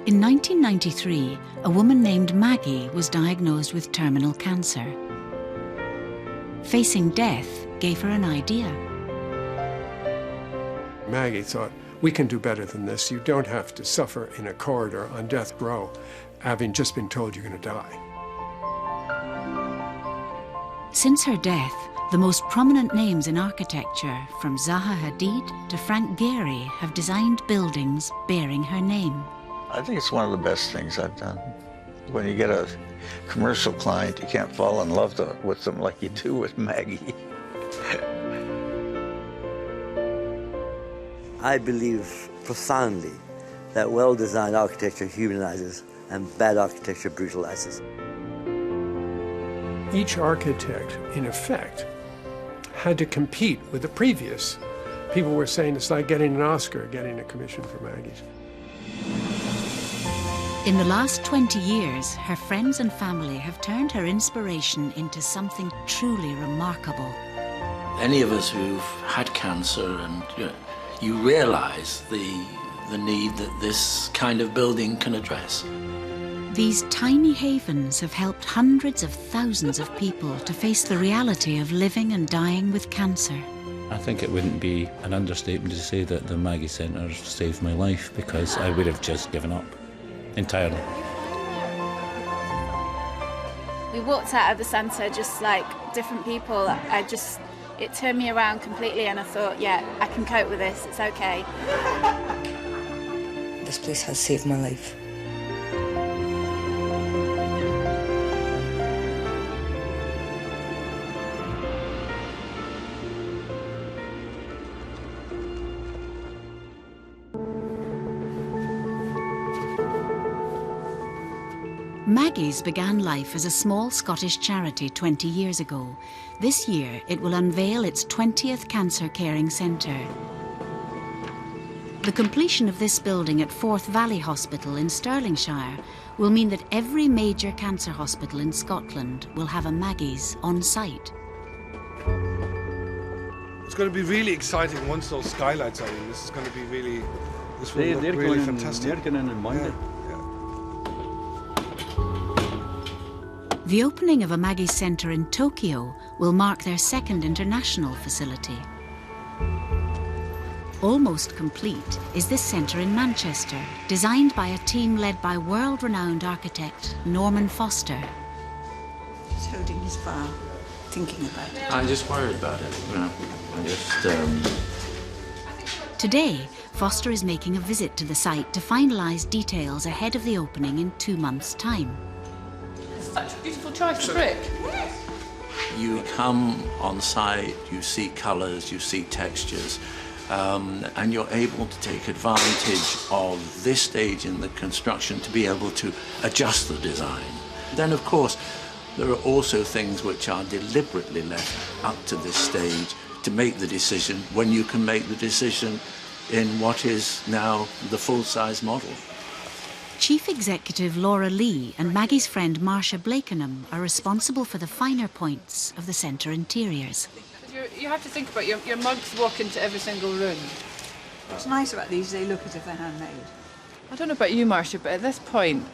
In 1993, a woman named Maggie was diagnosed with terminal cancer. Facing death gave her an idea. Maggie thought, we can do better than this. You don't have to suffer in a corridor on death row, having just been told you're going to die. Since her death, the most prominent names in architecture, from Zaha Hadid to Frank Gehry, have designed buildings bearing her name. I think it's one of the best things I've done. When you get a commercial client, you can't fall in love with them like you do with Maggie. I believe profoundly that well-designed architecture humanizes and bad architecture brutalizes. Each architect, in effect, had to compete with the previous. People were saying it's like getting an Oscar, getting a commission for Maggie's. In the last 20 years, her friends and family have turned her inspiration into something truly remarkable. Any of us who've had cancer, and you realise the need that this kind of building can address. These tiny havens have helped hundreds of thousands of people to face the reality of living and dying with cancer. I think it wouldn't be an understatement to say that the Maggie Centre saved my life, because I would have just given up entirely. We walked out of the centre just like different people. It turned me around completely, and I thought, yeah, I can cope with this, it's okay. This place has saved my life. Maggie's began life as a small Scottish charity 20 years ago. This year, it will unveil its 20th cancer caring centre. The completion of this building at Forth Valley Hospital in Stirlingshire will mean that every major cancer hospital in Scotland will have a Maggie's on site. It's going to be really exciting once those skylights are in. This is going to be really, this will look really fantastic. They're going in Monday. The opening of a Maggie's Centre in Tokyo will mark their second international facility. Almost complete is this centre in Manchester, designed by a team led by world-renowned architect Norman Foster. He's holding his file, thinking about it. I'm just worried about it, you know. Today, Foster is making a visit to the site to finalise details ahead of the opening in 2 months' time. Such a beautiful choice of brick. You come on site, you see colours, you see textures, and you're able to take advantage of this stage in the construction to be able to adjust the design. Then, of course, there are also things which are deliberately left up to this stage to make the decision when you can make the decision in what is now the full-size model. Chief Executive Laura Lee and Maggie's friend Marcia Blakenham are responsible for the finer points of the centre interiors. You have to think about your mugs walk into every single room. What's nice about these, they look as if they're handmade. I don't know about you, Marcia, but at this point,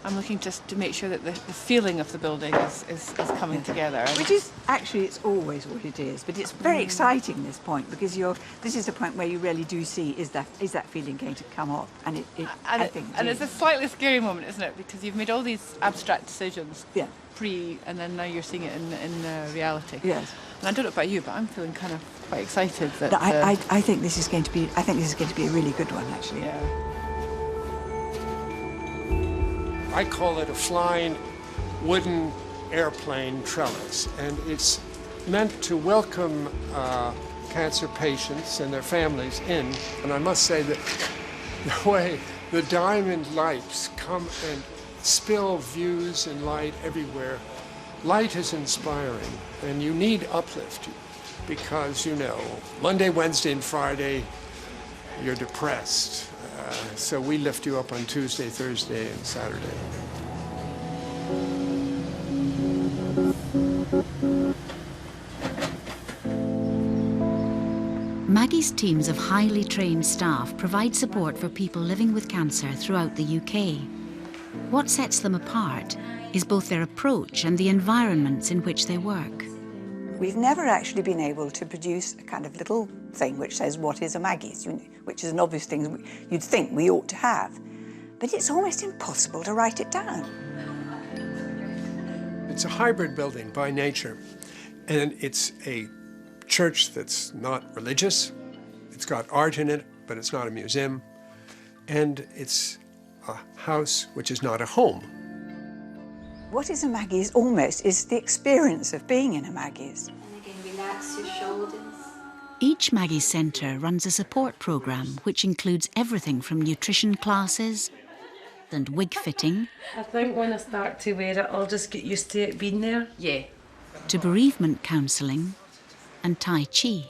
I'm looking just to make sure that the feeling of the building is coming together. Which is, actually, it's always what it is, but it's very exciting, this point, because this is the point where you really do see, is that feeling going to come up? And it's a slightly scary moment, isn't it? Because you've made all these abstract decisions and then now you're seeing it in reality. Yes. And I don't know about you, but I'm feeling kind of quite excited that... No, I think this is going to be a really good one, actually. Yeah. I call it a flying wooden airplane trellis, and it's meant to welcome cancer patients and their families in. And I must say that the way the diamond lights come and spill views and light everywhere, light is inspiring, and you need uplift because, you know, Monday, Wednesday, and Friday, you're depressed. So we lift you up on Tuesday, Thursday, and Saturday. Maggie's teams of highly trained staff provide support for people living with cancer throughout the UK. What sets them apart is both their approach and the environments in which they work. We've never actually been able to produce a kind of little thing which says what is a Maggie's, which is an obvious thing you'd think we ought to have. But it's almost impossible to write it down. It's a hybrid building by nature, and it's a church that's not religious. It's got art in it, but it's not a museum. And it's a house which is not a home. What is a Maggie's almost is the experience of being in a Maggie's. And again, relax your shoulders. Each Maggie's Centre runs a support programme which includes everything from nutrition classes and wig fitting. I think when I start to wear it, I'll just get used to it being there. Yeah. To bereavement counselling and Tai Chi.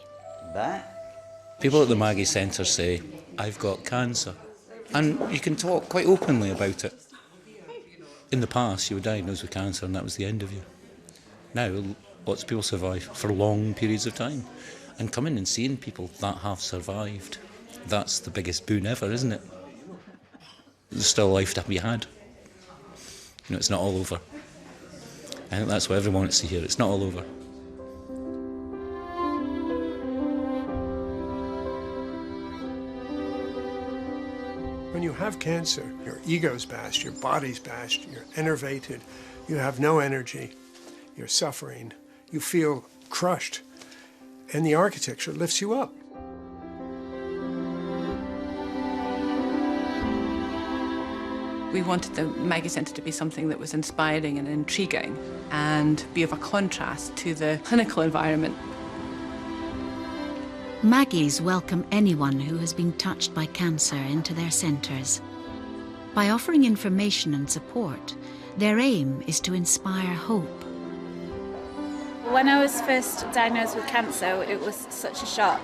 People at the Maggie Centre say, I've got cancer. And you can talk quite openly about it. In the past, you were diagnosed with cancer and that was the end of you. Now, lots of people survive for long periods of time. And coming and seeing people that have survived, that's the biggest boon ever, isn't it? There's still life to be had. You know, it's not all over. I think that's what everyone wants to hear. It's not all over. When you have cancer, your ego's bashed, your body's bashed, you're enervated, you have no energy, you're suffering, you feel crushed, and the architecture lifts you up. We wanted the Maggie Centre to be something that was inspiring and intriguing and be of a contrast to the clinical environment. Maggie's welcome anyone who has been touched by cancer into their centres. By offering information and support, their aim is to inspire hope. When I was first diagnosed with cancer, it was such a shock.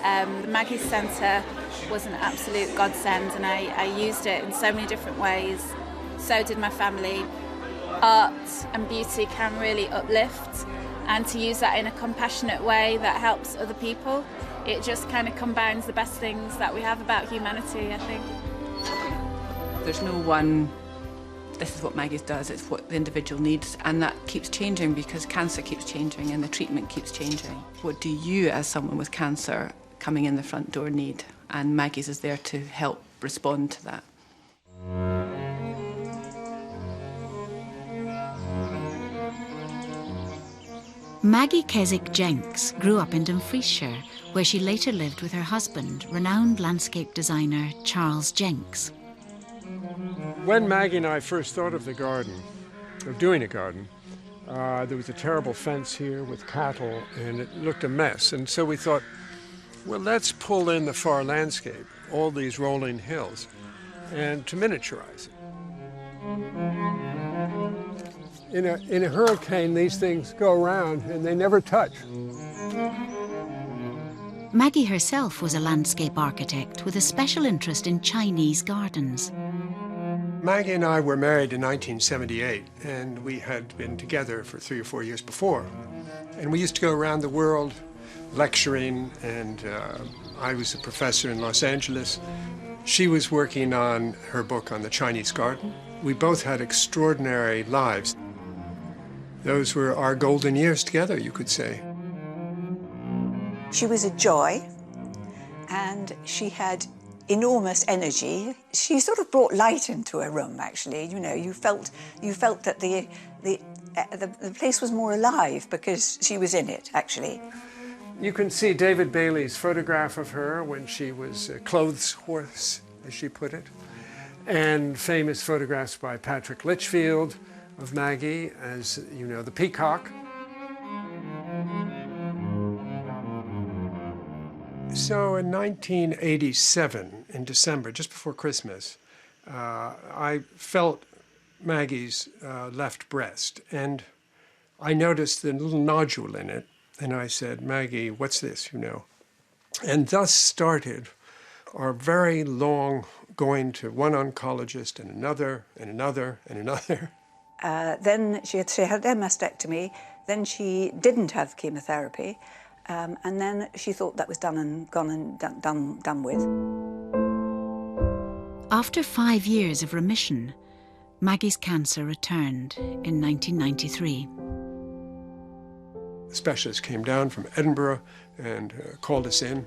The Maggie Centre was an absolute godsend, and I used it in so many different ways. So did my family. Art and beauty can really uplift, and to use that in a compassionate way that helps other people, it just kind of combines the best things that we have about humanity, I think. There's no one, this is what Maggie's does, it's what the individual needs, and that keeps changing because cancer keeps changing and the treatment keeps changing. What do you, as someone with cancer coming in the front door, need? And Maggie's is there to help respond to that. Maggie Keswick Jencks grew up in Dumfriesshire, where she later lived with her husband, renowned landscape designer Charles Jencks. When Maggie and I first thought of the garden, of doing a garden, there was a terrible fence here with cattle, and it looked a mess. And so we thought, well, let's pull in the far landscape, all these rolling hills, and to miniaturize it. In a hurricane, these things go around and they never touch. Maggie herself was a landscape architect with a special interest in Chinese gardens. Maggie and I were married in 1978, and we had been together for 3 or 4 years before. And we used to go around the world lecturing, and I was a professor in Los Angeles. She was working on her book on the Chinese garden. We both had extraordinary lives. Those were our golden years together, you could say. She was a joy, and she had enormous energy. She sort of brought light into a room, actually. You know, you felt that the place was more alive because she was in it, actually. You can see David Bailey's photograph of her when she was a clothes horse, as she put it, and famous photographs by Patrick Litchfield of Maggie as, you know, the peacock. So in 1987, in December, just before Christmas, I felt Maggie's left breast, and I noticed the little nodule in it, and I said, Maggie, what's this, you know? And thus started our very long going to one oncologist and another, and another, and another. Then she had a mastectomy, then she didn't have chemotherapy, And then she thought that was done and gone and done with. After 5 years of remission, Maggie's cancer returned in 1993. The specialist came down from Edinburgh and called us in,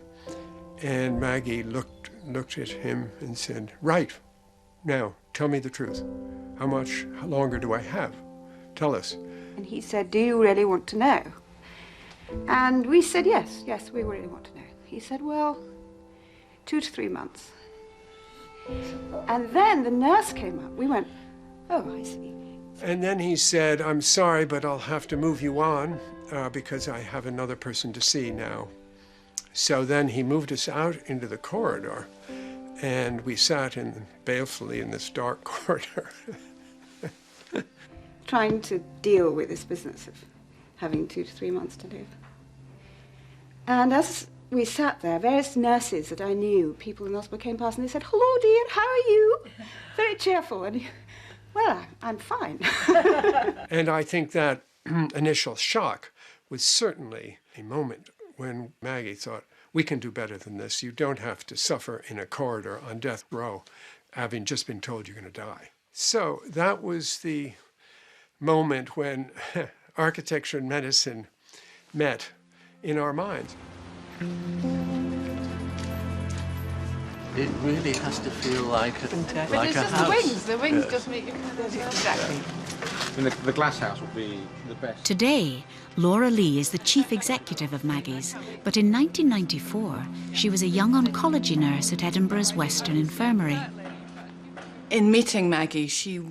and Maggie looked at him and said, "Right, now tell me the truth. How longer do I have? Tell us." And he said, "Do you really want to know?" And we said, yes, we really want to know. He said, "Well, 2 to 3 months." And then the nurse came up. We went, "Oh, I see." And then he said, "I'm sorry, but I'll have to move you on because I have another person to see now." So then he moved us out into the corridor, and we sat balefully in this dark corridor. Trying to deal with this business of having 2 to 3 months to live. And as we sat there, various nurses that I knew, people in the hospital came past and they said, "Hello, dear, how are you?" Very cheerful. And, well, I'm fine. And I think that initial shock was certainly a moment when Maggie thought, we can do better than this. You don't have to suffer in a corridor on death row, having just been told you're going to die. So that was the moment when architecture and medicine met in our minds. It really has to feel like a But like it's a just house. the wings. The wings just make you... Exactly. And the glass house would be the best. Today, Laura Lee is the chief executive of Maggie's, but in 1994, she was a young oncology nurse at Edinburgh's Western Infirmary. In meeting Maggie, she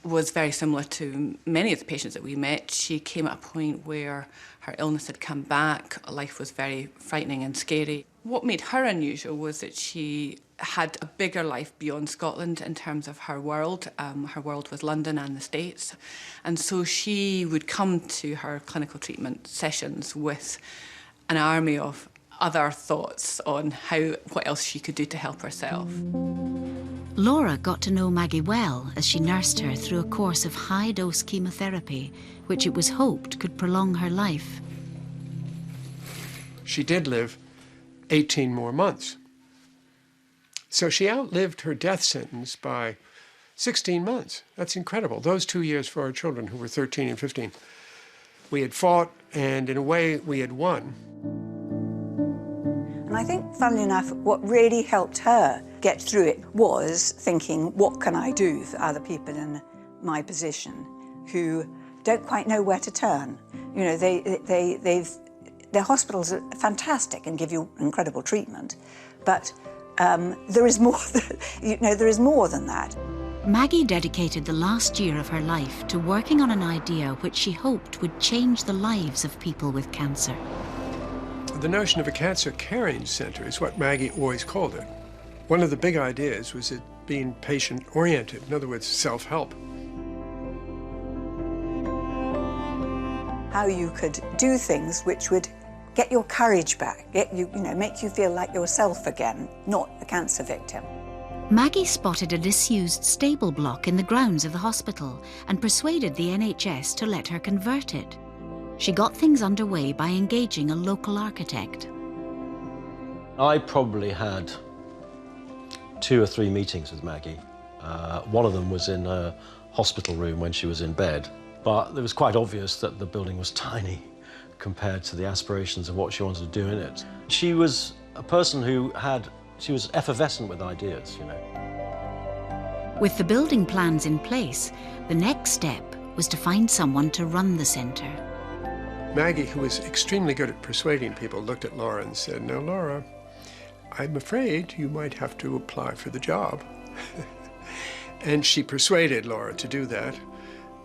was very similar to many of the patients that we met. She came at a point where her illness had come back, life was very frightening and scary. What made her unusual was that she had a bigger life beyond Scotland in terms of her world. Her world was London and the States. And so she would come to her clinical treatment sessions with an army of other thoughts on what else she could do to help herself. Laura got to know Maggie well as she nursed her through a course of high-dose chemotherapy, which it was hoped could prolong her life. She did live 18 more months. So she outlived her death sentence by 16 months. That's incredible. Those 2 years for our children who were 13 and 15. We had fought, and in a way, we had won. And I think, funnily enough, what really helped her get through it was thinking, what can I do for other people in my position who don't quite know where to turn? You know, their hospitals are fantastic and give you incredible treatment, but there is more. There is more than that. Maggie dedicated the last year of her life to working on an idea which she hoped would change the lives of people with cancer. The notion of a cancer caring center is what Maggie always called it. One of the big ideas was it being patient-oriented, in other words, self-help. How you could do things which would get your courage back, make you feel like yourself again, not a cancer victim. Maggie spotted a disused stable block in the grounds of the hospital and persuaded the NHS to let her convert it. She got things underway by engaging a local architect. I probably had 2 or 3 meetings with Maggie. One of them was in her hospital room when she was in bed, but it was quite obvious that the building was tiny compared to the aspirations of what she wanted to do in it. She was a person she was effervescent with ideas, you know. With the building plans in place, the next step was to find someone to run the centre. Maggie, who was extremely good at persuading people, looked at Laura and said, "Now, Laura, I'm afraid you might have to apply for the job." And she persuaded Laura to do that.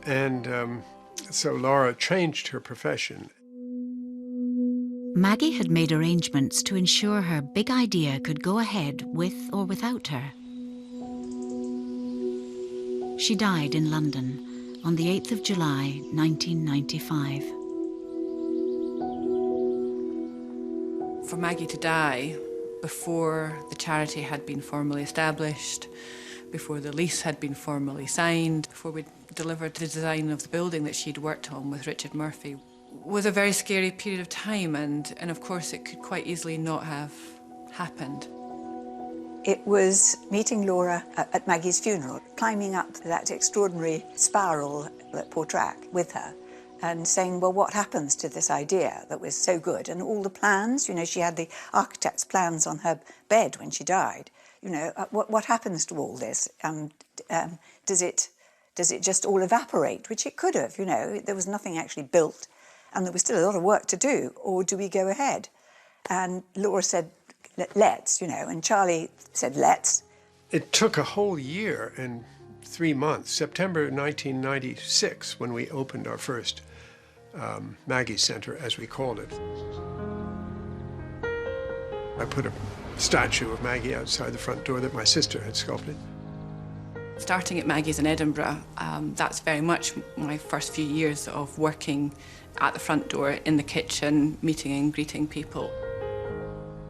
And so Laura changed her profession. Maggie had made arrangements to ensure her big idea could go ahead with or without her. She died in London on the 8th of July, 1995. For Maggie to die before the charity had been formally established, before the lease had been formally signed, before we delivered the design of the building that she'd worked on with Richard Murphy, was a very scary period of time, and of course it could quite easily not have happened. It was meeting Laura at Maggie's funeral, climbing up that extraordinary spiral at Portrac with her and saying, well, what happens to this idea that was so good? And all the plans, you know, she had the architect's plans on her bed when she died. You know, what happens to all this? Does it just all evaporate? Which it could have, you know. There was nothing actually built and there was still a lot of work to do. Or do we go ahead? And Laura said, let's, you know, and Charlie said, let's. It took a whole year and 3 months, September 1996, when we opened our first Maggie Centre, as we called it. I put a statue of Maggie outside the front door that my sister had sculpted. Starting at Maggie's in Edinburgh, that's very much my first few years of working at the front door, in the kitchen, meeting and greeting people.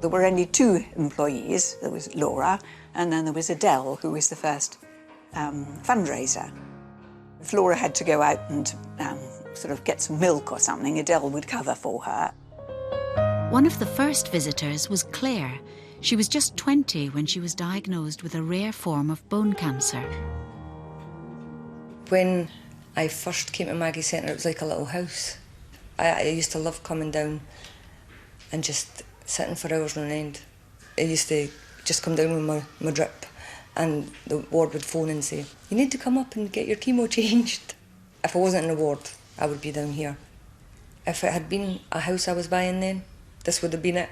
There were only 2 employees. There was Laura, and then there was Adele, who was the first fundraiser. If Laura had to go out and sort of get some milk or something, Adele would cover for her. One of the first visitors was Claire. She was just 20 when she was diagnosed with a rare form of bone cancer. When I first came to Maggie Centre, it was like a little house. I used to love coming down and just sitting for hours on end. I used to just come down with my drip, and the ward would phone and say, you need to come up and get your chemo changed. If I wasn't in the ward, I would be down here. If it had been a house I was buying then, this would have been it.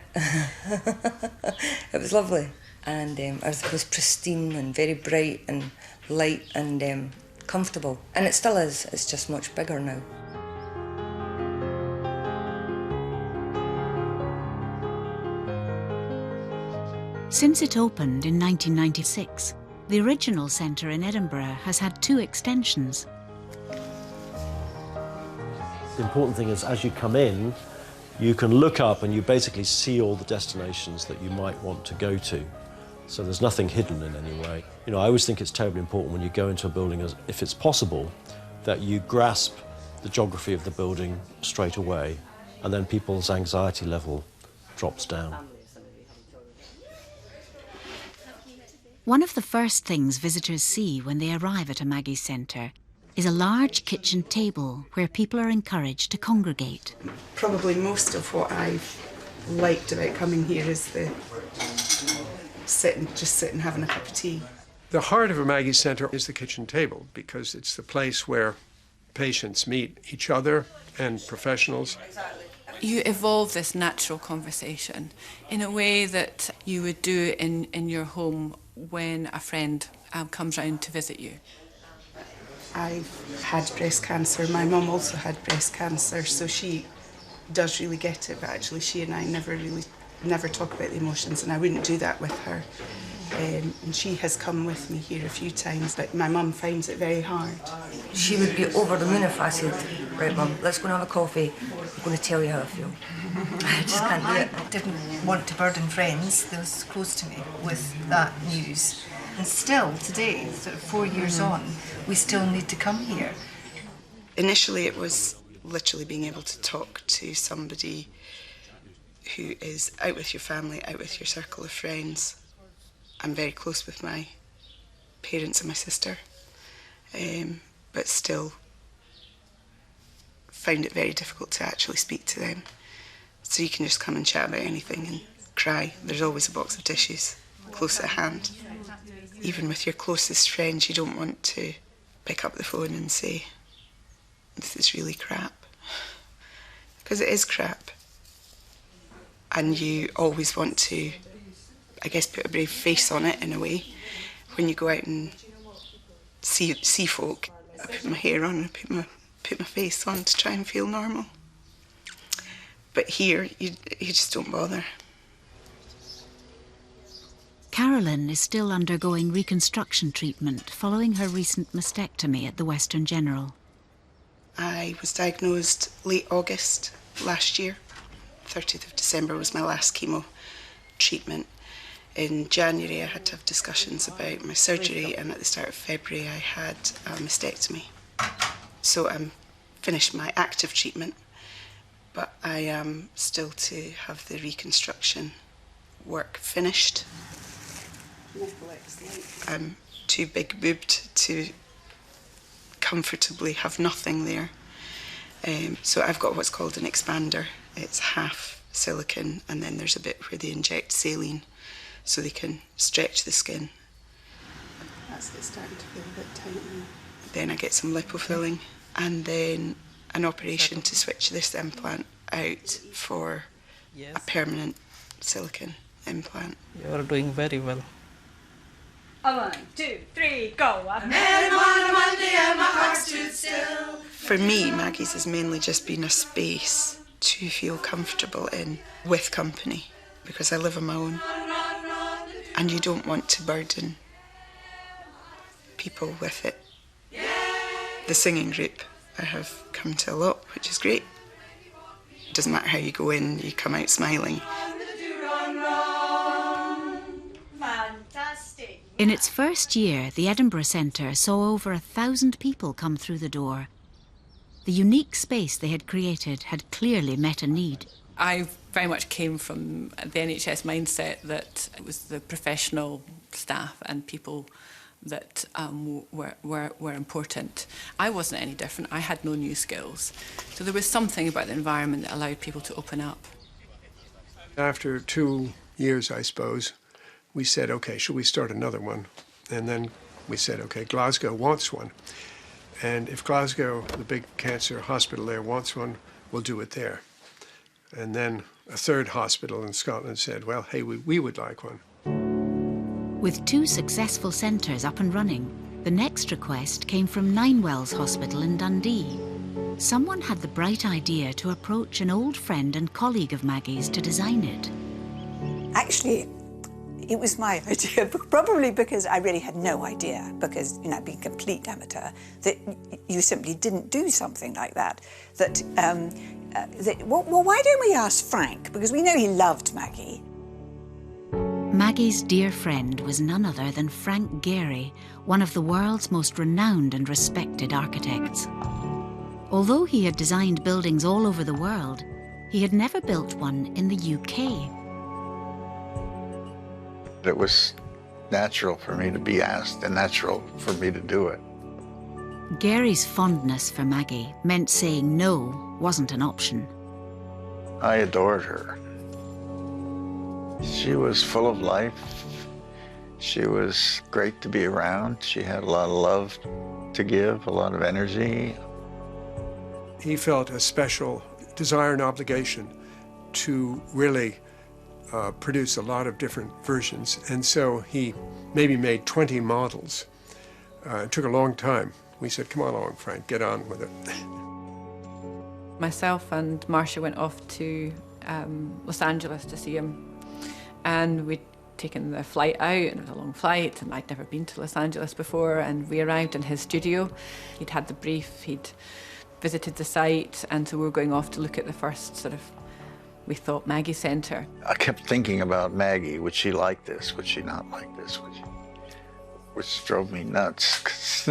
It was lovely. And it was pristine and very bright and light and comfortable. And it still is, it's just much bigger now. Since it opened in 1996, the original centre in Edinburgh has had 2 extensions. The important thing is, as you come in, you can look up and you basically see all the destinations that you might want to go to. So there's nothing hidden in any way. You know, I always think it's terribly important when you go into a building, if it's possible, that you grasp the geography of the building straight away, and then people's anxiety level drops down. One of the first things visitors see when they arrive at a Maggie Centre is a large kitchen table where people are encouraged to congregate. Probably most of what I've liked about coming here is the just sitting having a cup of tea. The heart of a Maggie Centre is the kitchen table, because it's the place where patients meet each other and professionals. You evolve this natural conversation in a way that you would do in your home when a friend comes round to visit you. I've had breast cancer. My mum also had breast cancer, so she does really get it, but actually she and I never talk about the emotions, and I wouldn't do that with her. And she has come with me here a few times, but my mum finds it very hard. She would be over the moon if I said, right, Mum, let's go and have a coffee. I'm going to tell you how I feel. I just can't do it. I didn't want to burden friends that was close to me with that news. And still, today, sort of 4 years on, we still need to come here. Initially, it was literally being able to talk to somebody who is out with your family, out with your circle of friends. I'm very close with my parents and my sister, but still found it very difficult to actually speak to them. So you can just come and chat about anything and cry. There's always a box of tissues close at hand. Even with your closest friends, you don't want to pick up the phone and say, this is really crap. Because it is crap. And you always want to, I guess, put a brave face on it in a way. When you go out and see folk, I put my hair on and put my face on to try and feel normal. But here, you just don't bother. Carolyn is still undergoing reconstruction treatment following her recent mastectomy at the Western General. I was diagnosed late August last year. 30th of December was my last chemo treatment. In January, I had to have discussions about my surgery, and at the start of February, I had a mastectomy. So I'm finished my active treatment, but I am still to have the reconstruction work finished. I'm too big-boobed to comfortably have nothing there. So I've got what's called an expander. It's half silicone, and then there's a bit where they inject saline so they can stretch the skin. That's it, starting to feel a bit tight now. Then I get some lipofilling, and then an operation to switch this implant out for a permanent silicone implant. You are doing very well. 1, 2, 3, go! I met him on a Monday and my heart stood still. For me, Maggie's has mainly just been a space to feel comfortable in with company, because I live on my own. And you don't want to burden people with it. The singing group I have come to a lot, which is great. It doesn't matter how you go in, you come out smiling. Fantastic. In its first year, the Edinburgh Centre saw over 1,000 people come through the door. The unique space they had created had clearly met a need. I very much came from the NHS mindset that it was the professional staff and people that were important. I wasn't any different. I had no new skills. So there was something about the environment that allowed people to open up. After 2 years, I suppose, we said, okay, should we start another one? And then we said, okay, Glasgow wants one. And if Glasgow, the big cancer hospital there, wants one, we'll do it there. And then a third hospital in Scotland said, well, hey, we would like one. With 2 successful centres up and running, the next request came from Ninewells Hospital in Dundee. Someone had the bright idea to approach an old friend and colleague of Maggie's to design it. Actually, it was my idea, probably because I really had no idea, because, you know, being a complete amateur, that you simply didn't do something like that. Well, why don't we ask Frank? Because we know he loved Maggie. Maggie's dear friend was none other than Frank Gehry, one of the world's most renowned and respected architects. Although he had designed buildings all over the world, he had never built one in the UK. It was natural for me to be asked and natural for me to do it. Gary's fondness for Maggie meant saying no wasn't an option. I adored her. She was full of life. She was great to be around. She had a lot of love to give, a lot of energy. He felt a special desire and obligation to really produce a lot of different versions. And so he maybe made 20 models. It took a long time. We said, come on along, Frank, get on with it. Myself and Marcia went off to Los Angeles to see him. And we'd taken the flight out, and it was a long flight, and I'd never been to Los Angeles before, and we arrived in his studio. He'd had the brief, he'd visited the site, and so we were going off to look at the first sort of, we thought, Maggie Centre. I kept thinking about Maggie. Would she like this? Would she not like this? Which drove me nuts.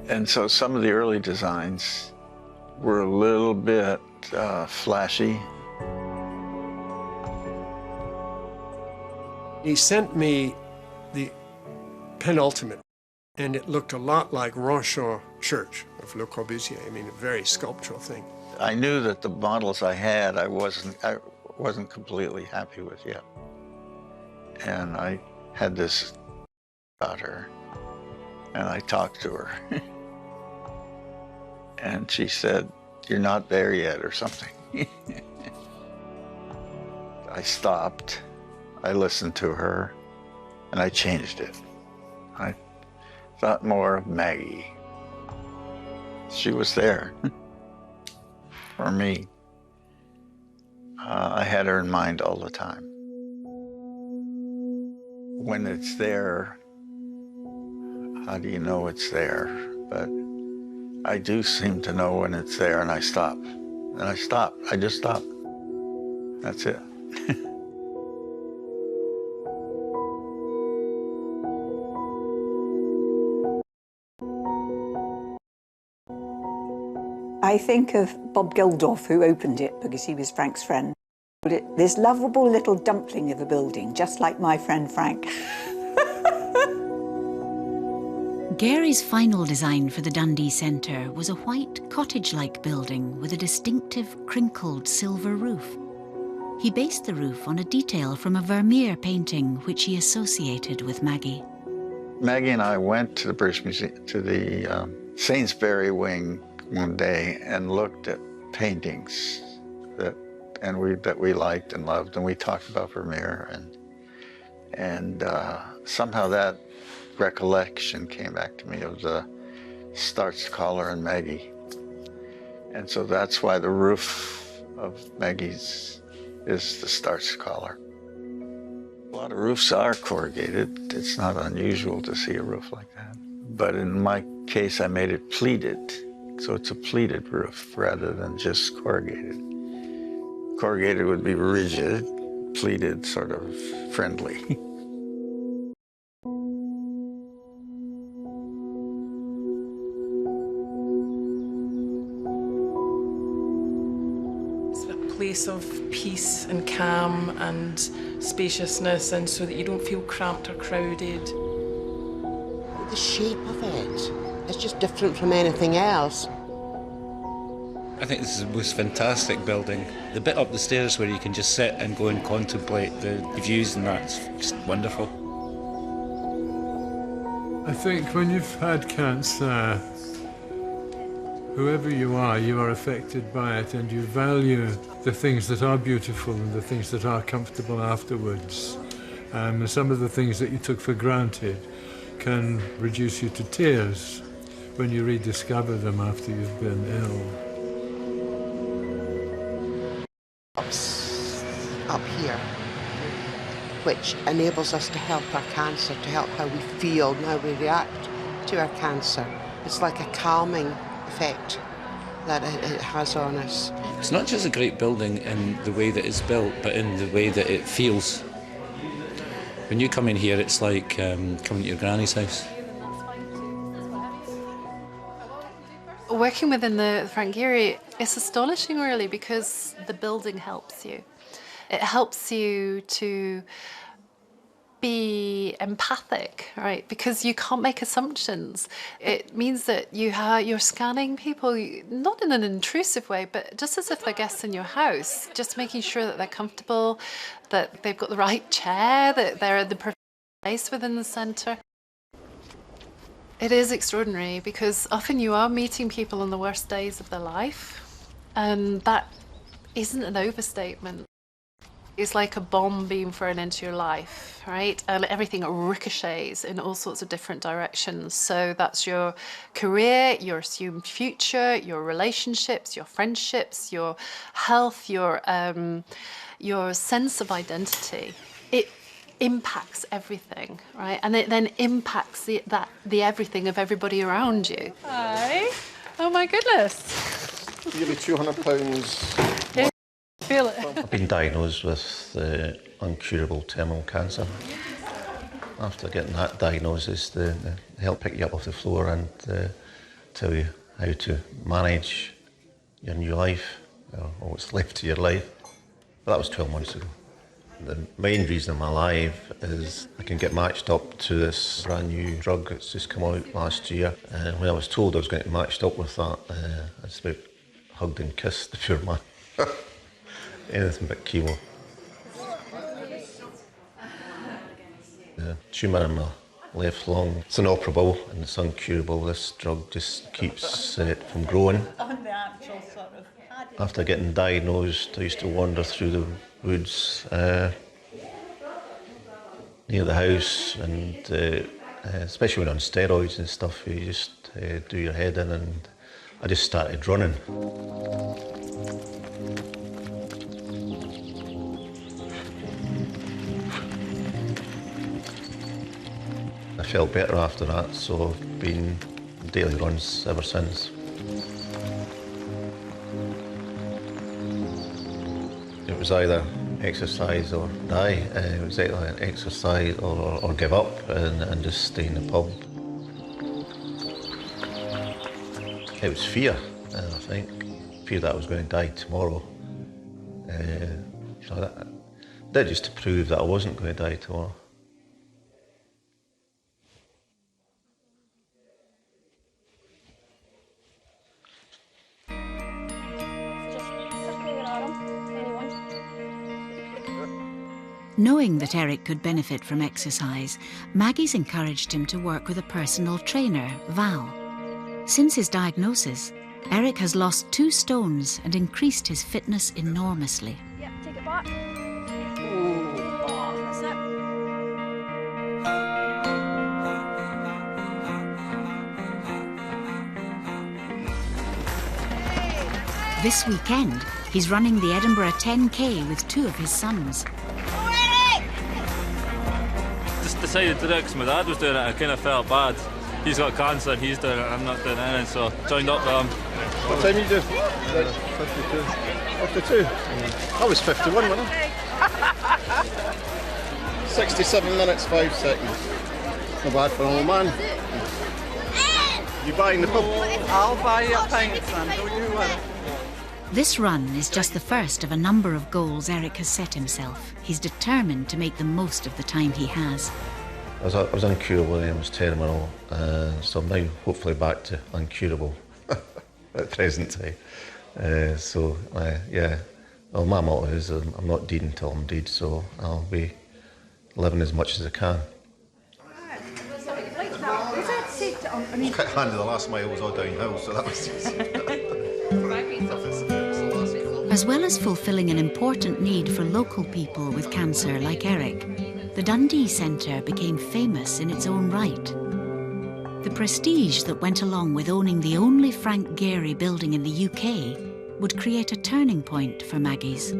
And so some of the early designs were a little bit flashy. He sent me the penultimate, and it looked a lot like Ronchamp Church of Le Corbusier. I mean, a very sculptural thing. I knew that the models I had, I wasn't completely happy with yet. And I had this about her, and I talked to her. And she said, "You're not there yet," or something. I stopped. I listened to her, and I changed it. I thought more of Maggie. She was there for me. I had her in mind all the time. When it's there, how do you know it's there? But I do seem to know when it's there, and I stop. And I stop. I just stop. That's it. I I think of Bob Geldof, who opened it because he was Frank's friend. This lovable little dumpling of a building, just like my friend Frank. Gehry's final design for the Dundee Centre was a white, cottage-like building with a distinctive, crinkled silver roof. He based the roof on a detail from a Vermeer painting which he associated with Maggie. Maggie and I went to the British Museum, to the Sainsbury wing one day and looked at paintings that we liked and loved, and we talked about Vermeer, and somehow that recollection came back to me of the starched collar and Maggie. And so that's why the roof of Maggie's is the starched collar. A lot of roofs are corrugated. It's not unusual to see a roof like that. But in my case, I made it pleated. So it's a pleated roof rather than just corrugated. Corrugated would be rigid, pleated sort of friendly. Place of peace and calm and spaciousness, and so that you don't feel cramped or crowded. The shape of it is just different from anything else. I think this is the most fantastic building. The bit up the stairs where you can just sit and go and contemplate the views, and that's just wonderful. I think when you've had cancer, whoever you are affected by it, and you value the things that are beautiful and the things that are comfortable afterwards. And some of the things that you took for granted can reduce you to tears when you rediscover them after you've been ill. Up here, which enables us to help our cancer, to help how we feel and how we react to our cancer. It's like a calming effect that it has on us. It's not just a great building in the way that it's built, but in the way that it feels. When you come in here, it's like coming to your granny's house. Working within the Frank Gehry, it's astonishing really, because the building helps you. It helps you to be empathic, right? Because you can't make assumptions. It means that you're scanning people, not in an intrusive way, but just as if they're guests in your house, just making sure that they're comfortable, that they've got the right chair, that they're in the perfect place within the centre. It is extraordinary because often you are meeting people on the worst days of their life, and that isn't an overstatement. It's like a bomb being thrown into your life, right? And everything ricochets in all sorts of different directions. So that's your career, your assumed future, your relationships, your friendships, your health, your sense of identity. It impacts everything, right? And it then impacts the everything of everybody around you. Hi. Oh my goodness. Nearly £200. Yeah. Feel it. I've been diagnosed with incurable terminal cancer. After getting that diagnosis, they help pick you up off the floor and tell you how to manage your new life, or what's left of your life. But that was 12 months ago. The main reason I'm alive is I can get matched up to this brand new drug that's just come out last year. And when I was told I was going to be matched up with that, I just about hugged and kissed the poor man. Anything but chemo. The tumour in my left lung, it's inoperable and it's incurable. This drug just keeps it from growing. After getting diagnosed, I used to wander through the woods near the house, and especially when on steroids and stuff, you just do your head in, and I just started running. I felt better after that, so I've been on daily runs ever since. It was either exercise or die. It was either exercise or give up and just stay in the pub. It was fear, I think. appeared that I was going to die tomorrow. So that did just to prove that I wasn't going to die tomorrow. Knowing that Eric could benefit from exercise, Maggie's encouraged him to work with a personal trainer, Val. Since his diagnosis, Eric has lost 2 stones and increased his fitness enormously. Yeah, take it back. That's it. This weekend, he's running the Edinburgh 10K with 2 of his sons. Just decided to do it because my dad was doing it. I kind of felt bad. He's got cancer and he's doing it, I'm not doing anything, so joined up with him. What time you do? 52. 52? I was 51, wasn't I? 67 minutes, 5 seconds. Not bad for an old man. You buying the pub? I'll buy you a pint, son. Don't you worry. This run is just the first of a number of goals Eric has set himself. He's determined to make the most of the time he has. I was incurable and I was terminal, so I'm now hopefully back to uncurable at the present time. Yeah, well, my motto is I'm not dead until I'm dead, so I'll be living as much as I can. It was quite handy, the last mile was all downhill, so that was just... As well as fulfilling an important need for local people with cancer like Eric, the Dundee Centre became famous in its own right. The prestige that went along with owning the only Frank Gehry building in the UK would create a turning point for Maggie's.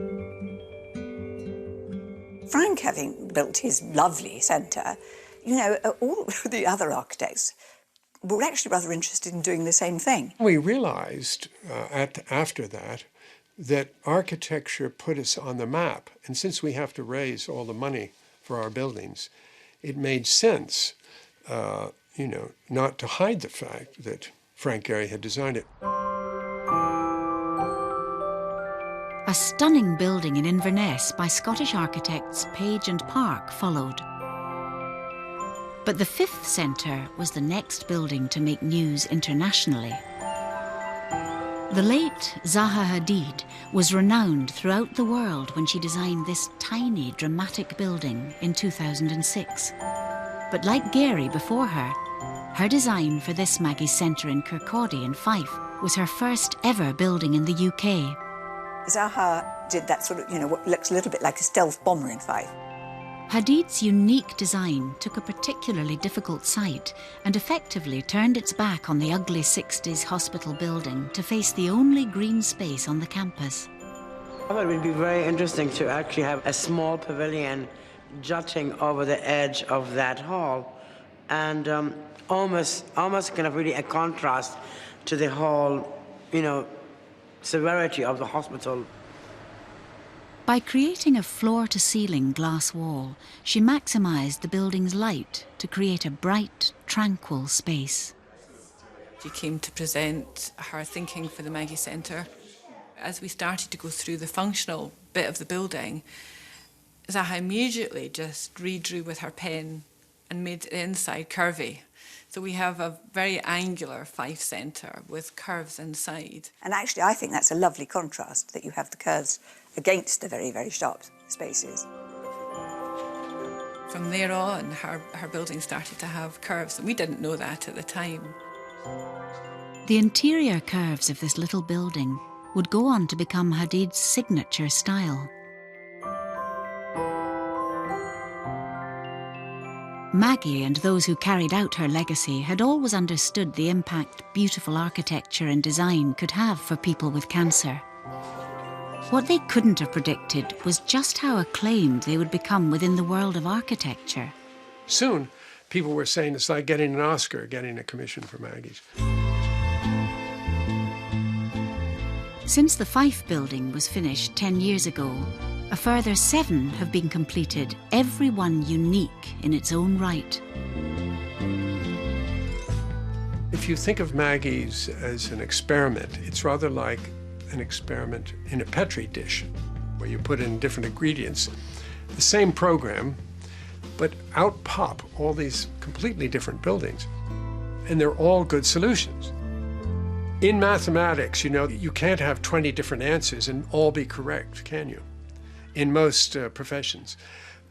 Frank, having built his lovely centre, you know, all the other architects were actually rather interested in doing the same thing. We realised after that architecture put us on the map, and since we have to raise all the money for our buildings, it made sense, you know, not to hide the fact that Frank Gehry had designed it. A stunning building in Inverness by Scottish architects Page and Park followed. But the 5th centre was the next building to make news internationally. The late Zaha Hadid was renowned throughout the world when she designed this tiny, dramatic building in 2006. But like Gehry before her, her design for this Maggie's Centre in Kirkcaldy in Fife was her first ever building in the UK. Zaha did that sort of, you know, what looks a little bit like a stealth bomber in Fife. Hadid's unique design took a particularly difficult site and effectively turned its back on the ugly 60s hospital building to face the only green space on the campus. I thought it would be very interesting to actually have a small pavilion jutting over the edge of that hall and almost kind of really a contrast to the whole, you know, severity of the hospital. By creating a floor-to-ceiling glass wall, she maximised the building's light to create a bright, tranquil space. She came to present her thinking for the Maggie Centre. As we started to go through the functional bit of the building, Zaha immediately just redrew with her pen and made the inside curvy. So we have a very angular Fife centre with curves inside. And actually, I think that's a lovely contrast, that you have the curves against the very, very sharp spaces. From there on, her building started to have curves, and we didn't know that at the time. The interior curves of this little building would go on to become Hadid's signature style. Maggie and those who carried out her legacy had always understood the impact beautiful architecture and design could have for people with cancer. What they couldn't have predicted was just how acclaimed they would become within the world of architecture. Soon, people were saying it's like getting an Oscar, getting a commission for Maggie's. Since the Fife building was finished 10 years ago, a further 7 have been completed, every one unique in its own right. If you think of Maggie's as an experiment, it's rather like an experiment in a Petri dish where you put in different ingredients. The same program, but out pop all these completely different buildings. And they're all good solutions. In mathematics, you know, you can't have 20 different answers and all be correct, can you? In most professions.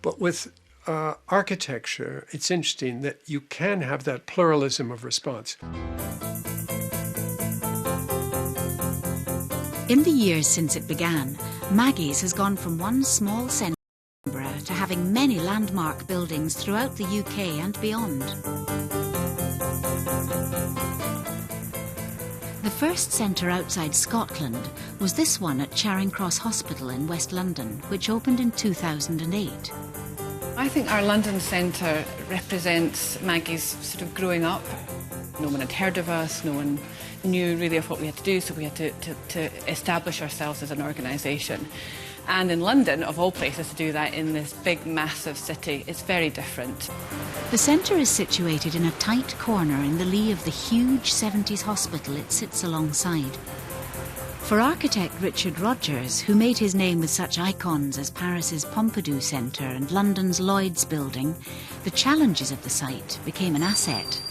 But with architecture, it's interesting that you can have that pluralism of response. In the years since it began, Maggie's has gone from one small centre in Edinburgh to having many landmark buildings throughout the UK and beyond. The first centre outside Scotland was this one at Charing Cross Hospital in West London, which opened in 2008. I think our London centre represents Maggie's sort of growing up. No one had heard of us, no one knew really of what we had to do, so we had to establish ourselves as an organisation. And in London, of all places, to do that in this big, massive city, it's very different. The centre is situated in a tight corner in the lee of the huge 70s hospital it sits alongside. For architect Richard Rogers, who made his name with such icons as Paris's Pompidou Centre and London's Lloyd's Building, the challenges of the site became an asset.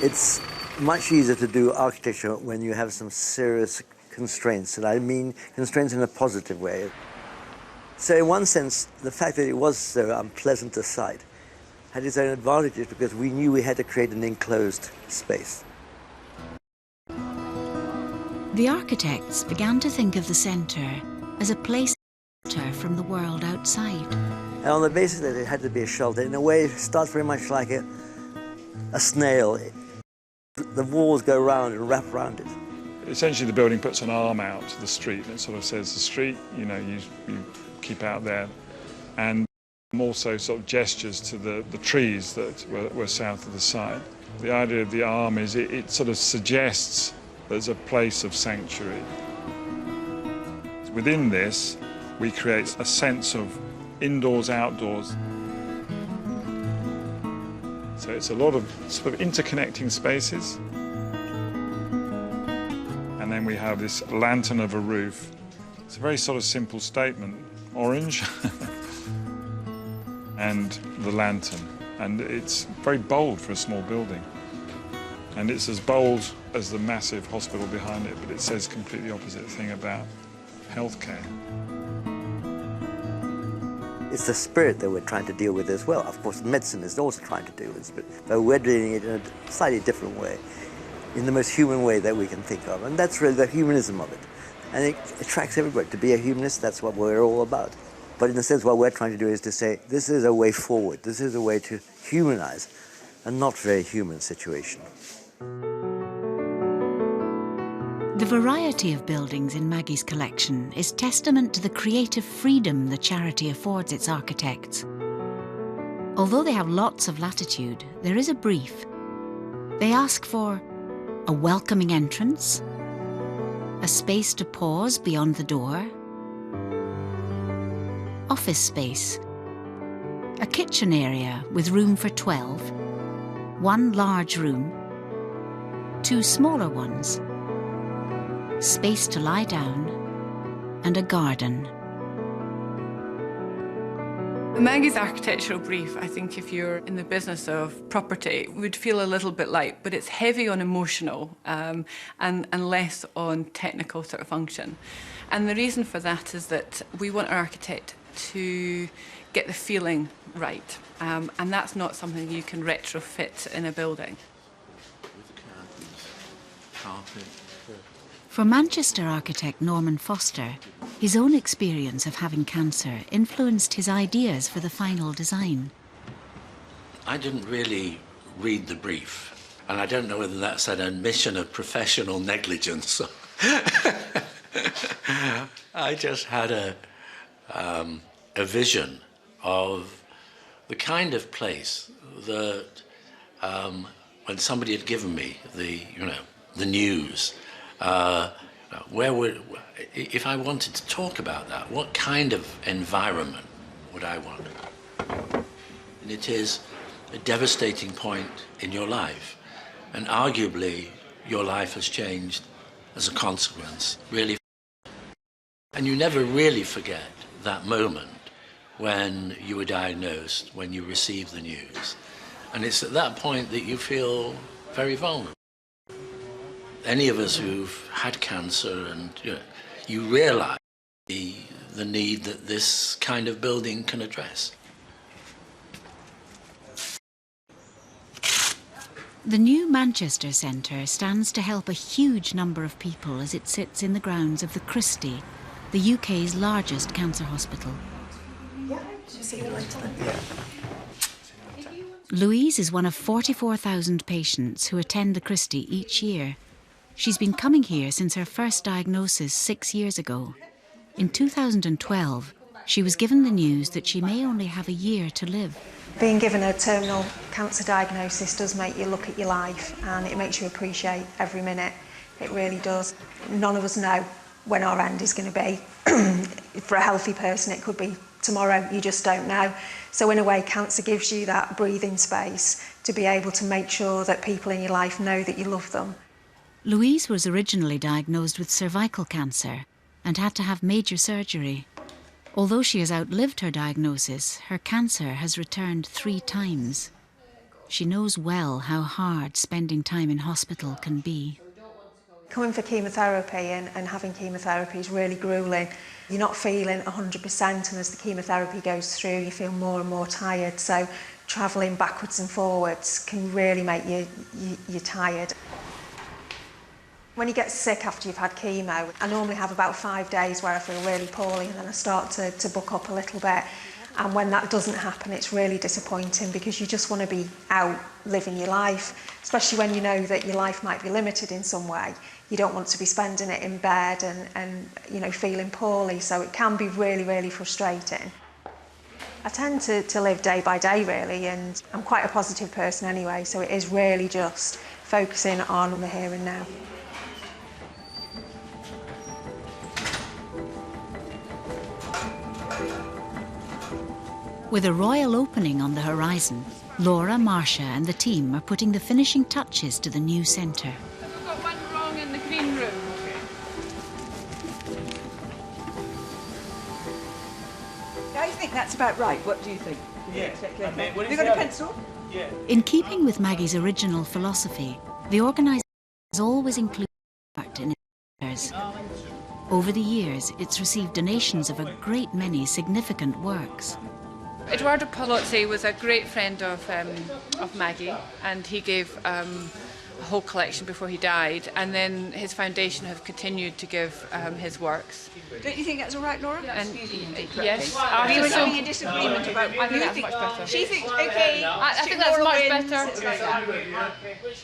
It's much easier to do architecture when you have some serious constraints, and I mean constraints in a positive way. So in one sense, the fact that it was so unpleasant a site had its own advantages because we knew we had to create an enclosed space. The architects began to think of the centre as a place from the world outside. And on the basis that it had to be a shelter, in a way it starts very much like a snail. The walls go round and wrap around it. Essentially the building puts an arm out to the street and it sort of says the street, you know, you keep out there. And also sort of gestures to the trees that were south of the site. The idea of the arm is it sort of suggests there's a place of sanctuary. Within this, we create a sense of indoors, outdoors. So it's a lot of sort of interconnecting spaces. And then we have this lantern of a roof. It's a very sort of simple statement. Orange and the lantern. And it's very bold for a small building. And it's as bold as the massive hospital behind it, but it says completely opposite thing about healthcare. It's the spirit that we're trying to deal with as well. Of course, medicine is also trying to deal with spirit, but we're doing it in a slightly different way, in the most human way that we can think of. And that's really the humanism of it. And it attracts everybody. To be a humanist, that's what we're all about. But in a sense, what we're trying to do is to say, this is a way forward. This is a way to humanize a not very human situation. The variety of buildings in Maggie's collection is testament to the creative freedom the charity affords its architects. Although they have lots of latitude, there is a brief. They ask for a welcoming entrance, a space to pause beyond the door, office space, a kitchen area with room for 12, one large room, 2 smaller ones, space to lie down, and a garden. Maggie's architectural brief, I think if you're in the business of property, would feel a little bit light, but it's heavy on emotional and less on technical sort of function. And the reason for that is that we want our architect to get the feeling right, and that's not something you can retrofit in a building. With curtains, carpet. For Manchester architect Norman Foster, his own experience of having cancer influenced his ideas for the final design. I didn't really read the brief, and I don't know whether that's an admission of professional negligence. I just had a vision of the kind of place that when somebody had given me the news, if I wanted to talk about that, what kind of environment would I want? And it is a devastating point in your life, and arguably your life has changed as a consequence. Really, And you never really forget that moment when you were diagnosed, when you received the news. And it's at that point that you feel very vulnerable. Any of us who've had cancer, and you realise the need that this kind of building can address. The new Manchester Centre stands to help a huge number of people as it sits in the grounds of the Christie, the UK's largest cancer hospital. Louise is one of 44,000 patients who attend the Christie each year. She's been coming here since her first diagnosis 6 years ago. In 2012, she was given the news that she may only have a year to live. Being given a terminal cancer diagnosis does make you look at your life, and it makes you appreciate every minute. It really does. None of us know when our end is going to be. For a healthy person, it could be tomorrow. You just don't know. So in a way, cancer gives you that breathing space to be able to make sure that people in your life know that you love them. Louise was originally diagnosed with cervical cancer and had to have major surgery. Although she has outlived her diagnosis, her cancer has returned 3 times. She knows well how hard spending time in hospital can be. Coming for chemotherapy and having chemotherapy is really gruelling. You're not feeling 100%, and as the chemotherapy goes through, you feel more and more tired. So travelling backwards and forwards can really make you tired. When you get sick after you've had chemo, I normally have about 5 days where I feel really poorly, and then I start to buck up a little bit. And when that doesn't happen, it's really disappointing, because you just want to be out living your life, especially when you know that your life might be limited in some way. You don't want to be spending it in bed and you know, feeling poorly, so it can be really, really frustrating. I tend to live day by day, really, and I'm quite a positive person anyway, so it is really just focusing on the here and now. With a royal opening on the horizon, Laura, Marcia and the team are putting the finishing touches to the new centre. We've got one wrong in the green room. I think that's about right. What do you think? Yeah. Have you got a pencil? Yeah. In keeping with Maggie's original philosophy, the organisers always include art in its centres. Over the years, it's received donations of a great many significant works. Eduardo Palozzi was a great friend of Maggie, and he gave a whole collection before he died, and then his foundation have continued to give his works. Don't you think that's all right, Laura? And yes. We were having a disagreement about. I think that's much better. She thinks okay. I think that's much better.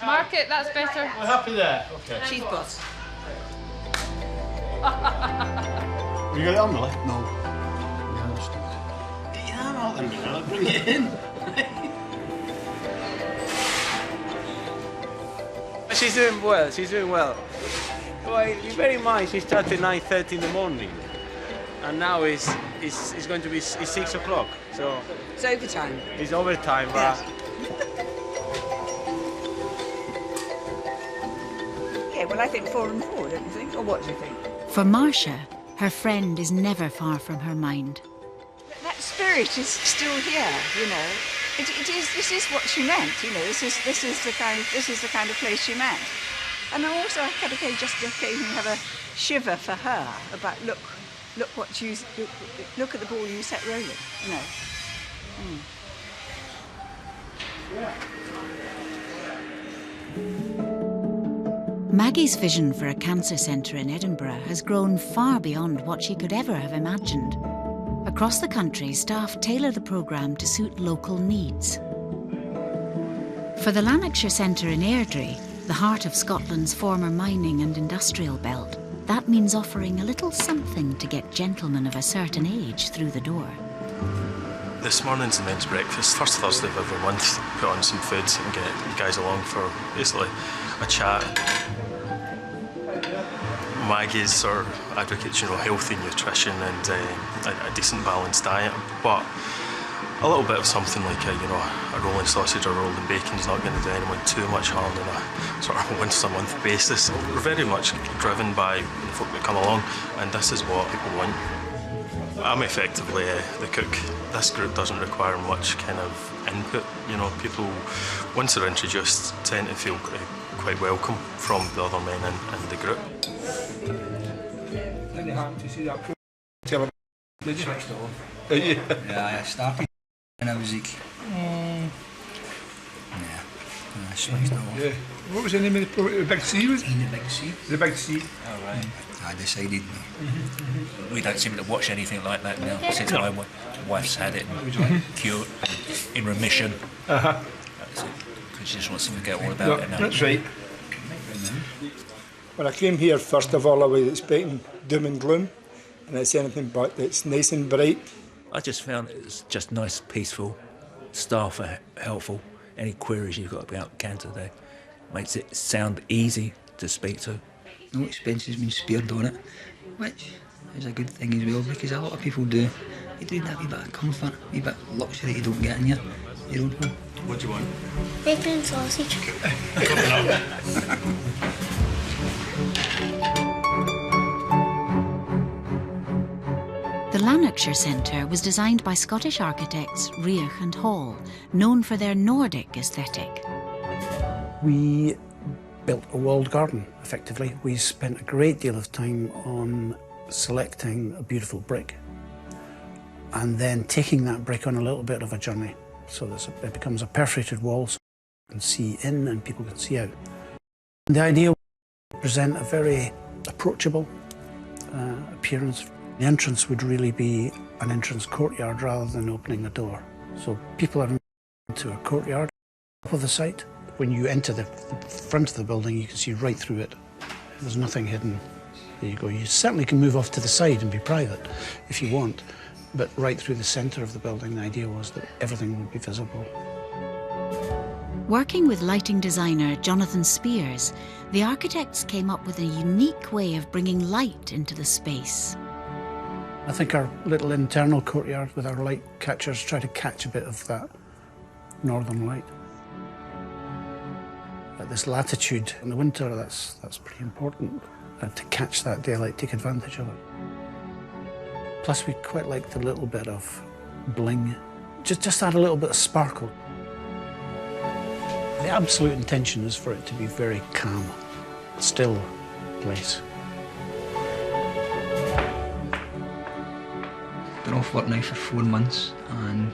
Mark it. That's better. We're happy there. Okay. She's boss. Have you got it on, Millie? No. Bring it in. She's doing well, she's doing well. Well, you bear in mind, she started 9:30 in the morning, and now it's going to be 6 o'clock, so... It's overtime. It's overtime, but... Yes. Yeah, well, I think 4 and 4, don't you think? Or what do you think? For Marcia, her friend is never far from her mind. That spirit is still here, you know. This is what she meant, you know. This is the kind of place she meant. And I also kind of just occasionally have a shiver for her about look at the ball you set rolling, you know. Maggie's vision for a cancer centre in Edinburgh has grown far beyond what she could ever have imagined. Across the country, staff tailor the programme to suit local needs. For the Lanarkshire Centre in Airdrie, the heart of Scotland's former mining and industrial belt, that means offering a little something to get gentlemen of a certain age through the door. This morning's the men's breakfast, first Thursday of every month. Put on some food and get you guys along for basically a chat. Maggie's sort of advocates, you know, healthy nutrition and a decent balanced diet, but A little bit of something like a rolling sausage or rolling bacon is not going to do anyone too much harm on a sort of once-a-month basis. We're very much driven by the folk that come along, and this is what people want. I'm effectively the cook. This group doesn't require much kind of input. People, once they're introduced, tend to feel quite welcome from the other men in the group. Did you? Switched off. Did you? Yeah, I started when I was like... I switched off. Yeah. What was the name of the program? The Big C, was it? The Big C. The Big C. Oh, right. I decided... We don't seem to watch anything like that now, since my wife's had it and cured, in remission. That's it. She just wants to forget all about it now. That's right. When I came here, first of all, I was expecting doom and gloom, and it's anything but. It's nice and bright. I just found it's just nice, peaceful. Staff are helpful. Any queries you've got about cancer there makes it sound easy to speak to. No expenses been spared on it, which is a good thing as well, because a lot of people do. You do that wee bit of comfort, a wee bit of luxury you don't get in your own home. What do you want? Bacon and sausage. The Lanarkshire Centre was designed by Scottish architects Riach and Hall, known for their Nordic aesthetic. We built a walled garden, effectively. We spent a great deal of time on selecting a beautiful brick and then taking that brick on a little bit of a journey so that it becomes a perforated wall so you can see in and people can see out. The idea was to present a very approachable appearance. The entrance would really be an entrance courtyard rather than opening a door. So people are into a courtyard of the site. When you enter the front of the building, you can see right through it. There's nothing hidden. There you go. You certainly can move off to the side and be private if you want, but right through the centre of the building, the idea was that everything would be visible. Working with lighting designer Jonathan Spears, the architects came up with a unique way of bringing light into the space. I think our little internal courtyard with our light catchers try to catch a bit of that northern light. At this latitude in the winter, that's pretty important, to catch that daylight, take advantage of it. Plus, we quite liked a little bit of bling, just add a little bit of sparkle. The absolute intention is for it to be very calm, still place. Been off work now for 4 months, and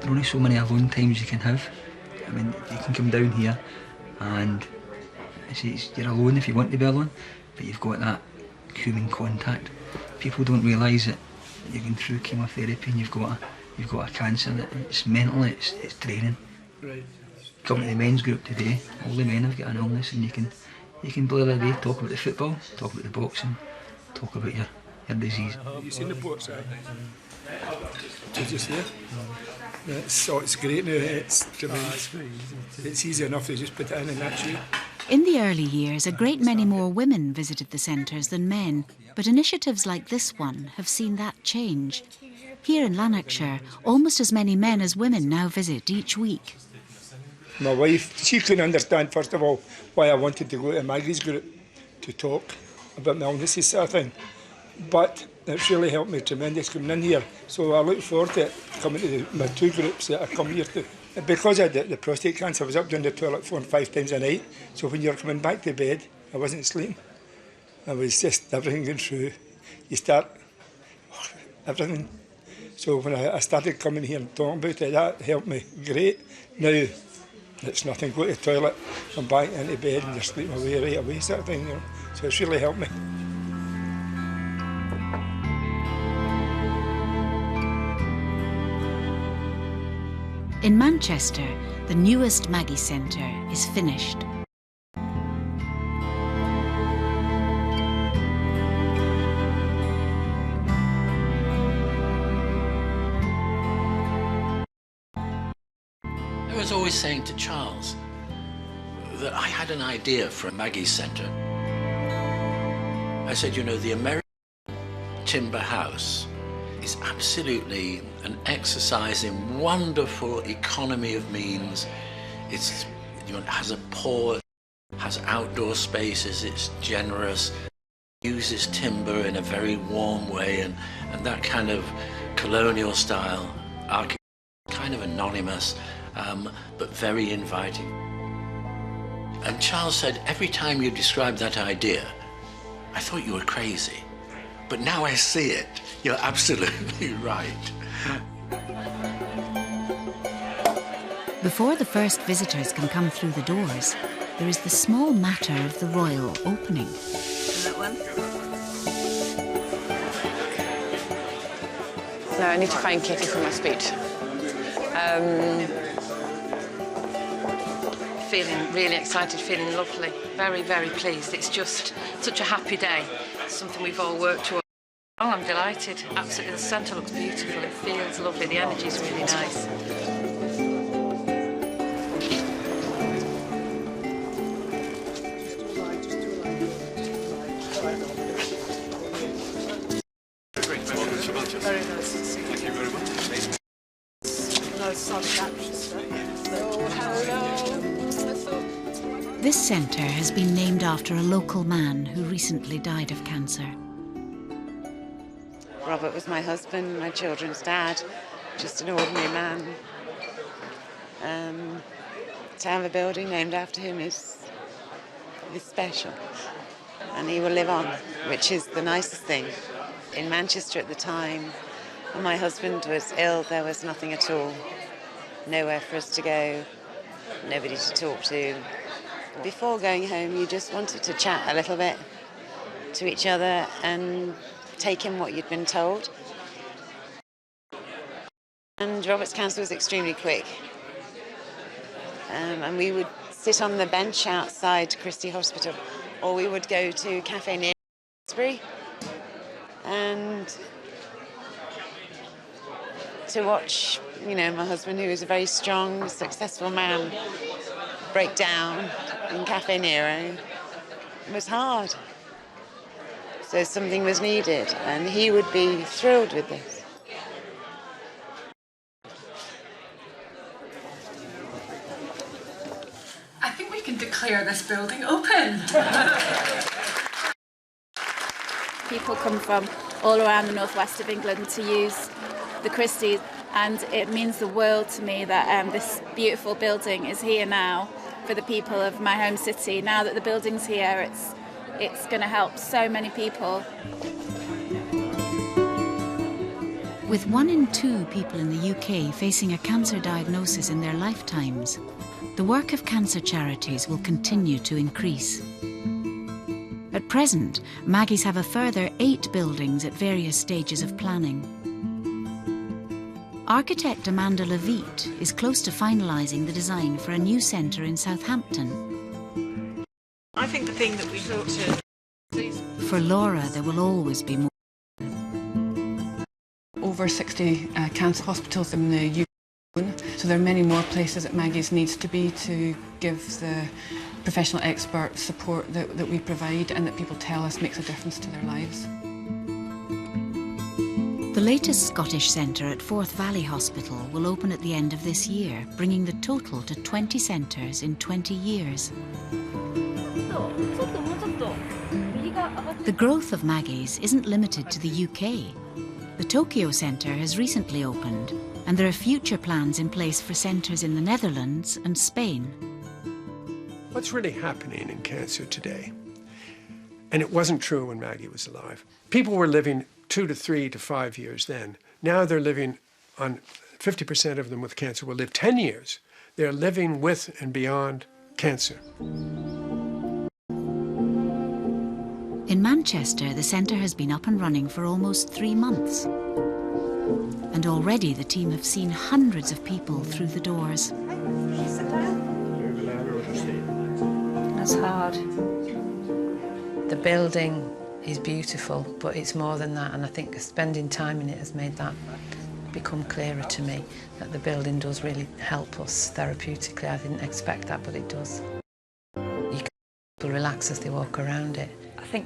there are only so many alone times you can have. I mean, you can come down here and you're alone if you want to be alone, but you've got that human contact. People don't realise that you're going through chemotherapy and you've got a cancer. That it's mentally, it's draining. Right. Come to the men's group today. All the men have got an illness, and you can blur away, talk about the football, talk about the boxing, talk about your disease. Have you seen the ports? Did you see it? It's great now. It's easy enough to just put it in and that's it. In the early years, a great many more women visited the centres than men, but initiatives like this one have seen that change. Here in Lanarkshire, almost as many men as women now visit each week. My wife, she couldn't understand, first of all, why I wanted to go to Maggie's group to talk about my illnesses sort of thing. But it's really helped me tremendous coming in here. So I look forward to it, coming to my 2 groups that I come here to. Because I had the prostate cancer, I was up down the toilet 4 and 5 times a night. So when you're coming back to bed, I wasn't sleeping. I was just everything going through. You start, everything. So when I started coming here and talking about it, that helped me great. Now, it's nothing. Go to the toilet, come back into bed and you're sleeping away right away sort of thing, you know. So it's really helped me. In Manchester, the newest Maggie Centre is finished. I was always saying to Charles that I had an idea for a Maggie Centre. I said, you know, the American timber house is absolutely an exercise in wonderful economy of means. It has a port, has outdoor spaces, it's generous, uses timber in a very warm way, and that kind of colonial style architecture, kind of anonymous, but very inviting. And Charles said, every time you described that idea, I thought you were crazy. But now I see it. You're absolutely right. Before the first visitors can come through the doors, there is the small matter of the royal opening. That one. So I need to find Kitty for my speech. Feeling really excited, feeling lovely, very, very pleased. It's just such a happy day. It's something we've all worked towards. Oh, I'm delighted. Absolutely, the centre looks beautiful. It feels lovely. The energy's really nice. Very nice to see you. Thank you very much. Nice sun captures. Hello. This centre has been named after a local man who recently died of cancer. Robert was my husband, my children's dad, just an ordinary man. To have a building named after him is special, and he will live on, which is the nicest thing. In Manchester at the time, when my husband was ill, there was nothing at all. Nowhere for us to go, nobody to talk to. Before going home, you just wanted to chat a little bit to each other and take in what you'd been told. And Robert's cancer was extremely quick. And we would sit on the bench outside Christie Hospital, or we would go to Cafe near Salisbury and to watch, you know, my husband, who was a very strong, successful man, break down in Cafe Nero. It was hard. So something was needed, and he would be thrilled with this. I think we can declare this building open. People come from all around the northwest of England to use the Christie, and it means the world to me that this beautiful building is here now for the people of my home city. Now that the building's here, it's going to help so many people. With 1 in 2 people in the UK facing a cancer diagnosis in their lifetimes, the work of cancer charities will continue to increase. At present, Maggie's have a further 8 buildings at various stages of planning. Architect Amanda Levitt is close to finalising the design for a new centre in Southampton. I think the thing that we ought to... For Laura, there will always be more. Over 60 cancer hospitals in the UK, so there are many more places that Maggie's needs to be to give the professional expert support that we provide and that people tell us makes a difference to their lives. The latest Scottish centre at Forth Valley Hospital will open at the end of this year, bringing the total to 20 centres in 20 years. The growth of Maggie's isn't limited to the UK. The Tokyo Centre has recently opened, and there are future plans in place for centres in the Netherlands and Spain. What's really happening in cancer today, and it wasn't true when Maggie was alive, people were living 2 to 3 to 5 years then. Now they're living on, 50% of them with cancer will live 10 years. They're living with and beyond cancer. In Manchester, the centre has been up and running for almost 3 months. And already the team have seen hundreds of people through the doors. That's hard. The building is beautiful, but it's more than that, and I think spending time in it has made that become clearer to me, that the building does really help us therapeutically. I didn't expect that, but it does. People relax as they walk around it. I think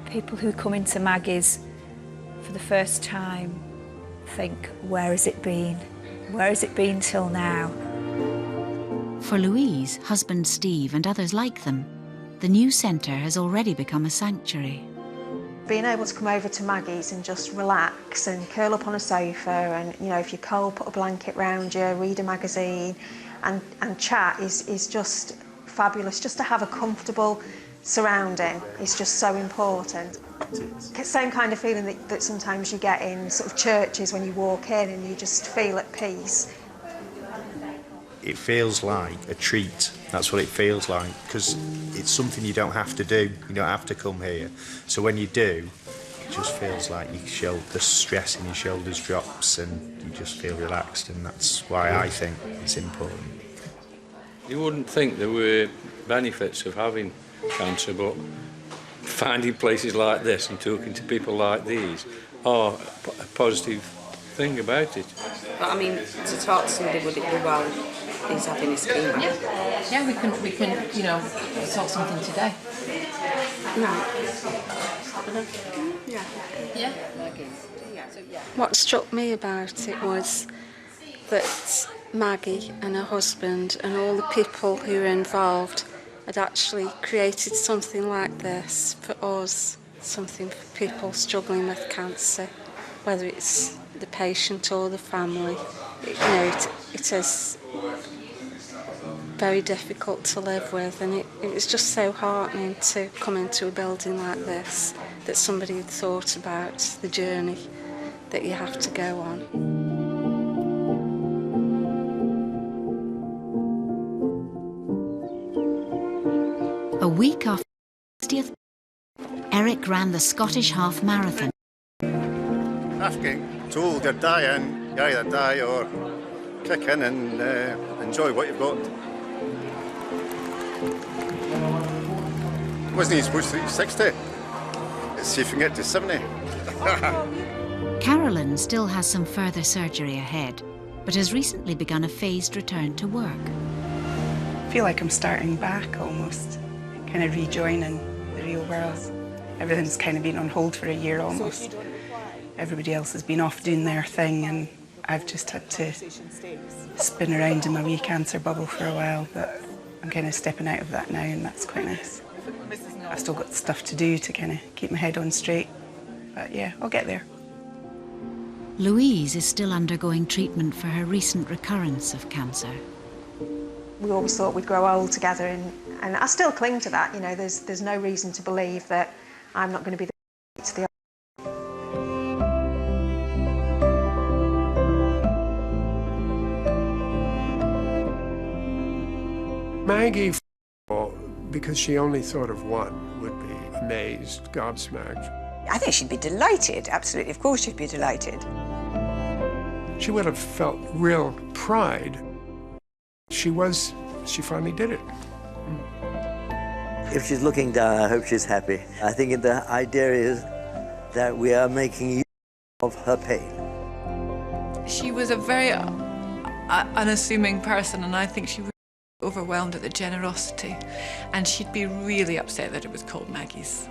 people who come into Maggie's for the first time, think, where has it been? Where has it been till now? For Louise, husband Steve and others like them, the new centre has already become a sanctuary. Being able to come over to Maggie's and just relax and curl up on a sofa and, you know, if you're cold, put a blanket round you, read a magazine and chat is just fabulous. Just to have a comfortable surrounding is just so important. Same kind of feeling that sometimes you get in sort of churches when you walk in and you just feel at peace. It feels like a treat. That's what it feels like, because it's something you don't have to do. You don't have to come here. So when you do, it just feels like the stress in your shoulders drops and you just feel relaxed, and that's why I think it's important. You wouldn't think there were benefits of having cancer, but finding places like this and talking to people like these are a positive thing about it. But I mean, to talk to somebody, would it be well he's having his chemo? Yeah, we can, you know, sort something today. No. Yeah. What struck me about it was that Maggie and her husband and all the people who were involved had actually created something like this for us, something for people struggling with cancer, whether it's the patient or the family. It is very difficult to live with, and it was just so heartening to come into a building like this, that somebody had thought about the journey that you have to go on. A week after his 60th, Eric ran the Scottish Half Marathon. After told you're dying, you either die or kick in and enjoy what you've got. Wasn't he supposed to reach 60? Let's see if we can get to 70. Carolyn still has some further surgery ahead, but has recently begun a phased return to work. I feel like I'm starting back almost, kind of rejoining the real world. Everything's kind of been on hold for a year almost. Everybody else has been off doing their thing, and I've just had to spin around in my wee cancer bubble for a while, but I'm kind of stepping out of that now, and that's quite nice. I've still got stuff to do to kind of keep my head on straight, but yeah, I'll get there. Louise is still undergoing treatment for her recent recurrence of cancer. We always thought we'd grow old together, and I still cling to that. You know, there's no reason to believe that I'm not going to be the Maggie, because she only thought of one, would be amazed, gobsmacked. I think she'd be delighted, absolutely. Of course she'd be delighted. She would have felt real pride. She finally did it. If she's looking down, I hope she's happy. I think the idea is that we are making use of her pain. She was a very unassuming person, and I think she was overwhelmed at the generosity, and she'd be really upset that it was called Maggie's.